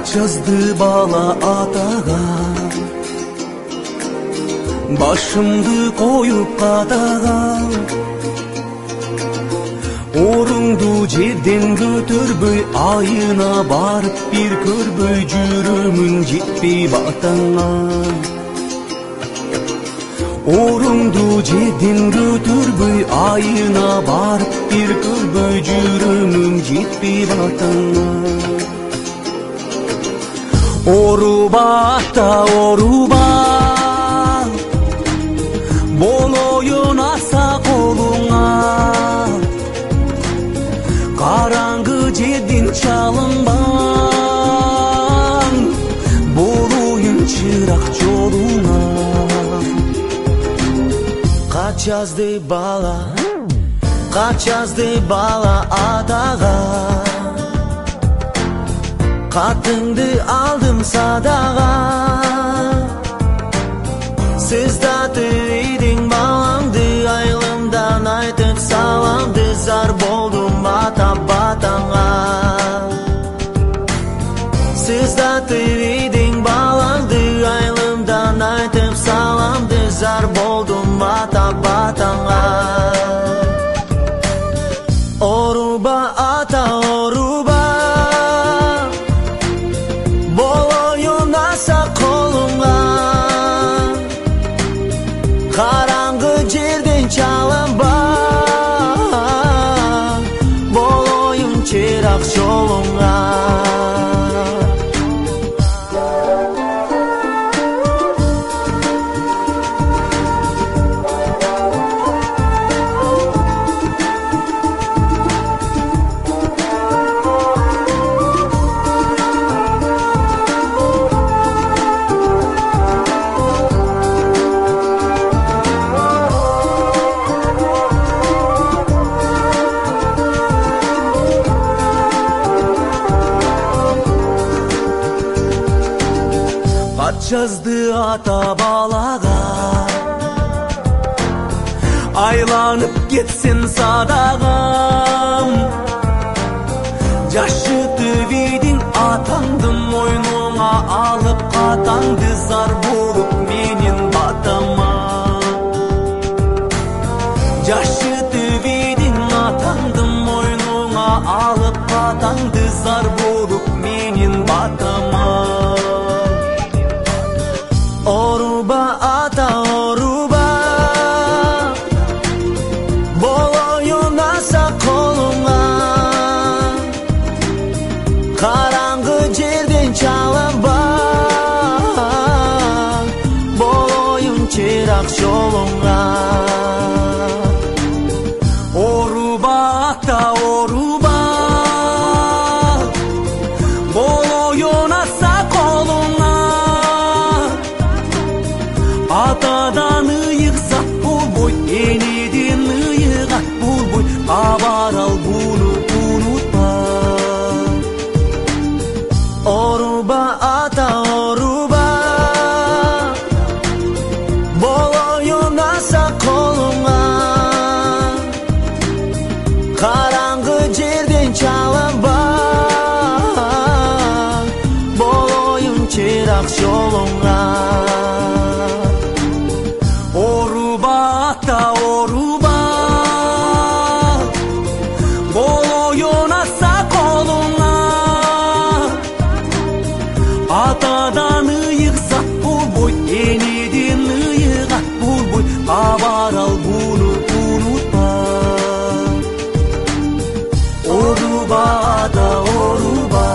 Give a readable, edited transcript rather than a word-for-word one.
жазды бала атаға, башымды қойып қатаға. Орыңды жерден көтөрбөй, айына барып бир көрбөй, жүрөмүн жетпей батаңа. Орыңды жерден көтөрбөй, айына барып бир көрбөй, жүрөмүн жетпей батаңа. Оруба ата, оруба, болоюн аса колуңа. Караңгы жерден чалынбаң, болоюн чырак жолуңа. Кат жазды бала атаға, катыңды алдым садаға. Сіз татыйдың балаңды, айылымдан айтып саламды, зар болдым ата батаңа. Сіз татыйдың балаңды, айылымдан айтып саламды, зар болдым ата батаңа. Оруба ата, оруба, болоюн аса колуңа. Караңгы жерден чалынба, болоюн чырак жолуңа. Жазды ата балаға, айланып кетсін садағам. Жашы төбейдің атаңды мойнуңа алып, қатаңды зар болып менен батама. Жашы төбейдің атаңды мойнуңа алып, қатаңды зар болып менен батама. Оруба ата, оруба, болоюн аса колуңа. Караңгы жерден чалынба, болоюн чырак жолуңа. Оруба ата, оруба, болоюн аса колуңа. Атадан ыйык зат болбой, энеден ыйык ат болбой, абарал буну унутпа. Оруба ата, оруба, болоюн аса колуңа. Караңгы жерден чалынба, болоюн чырак жолуңа. Oruba ata, oruba, болоюн аса колуңа. Атадан ыйык зат болбой, энеден ыйык ат болбой, абарал буну унутпа. Oruba ата, oruba.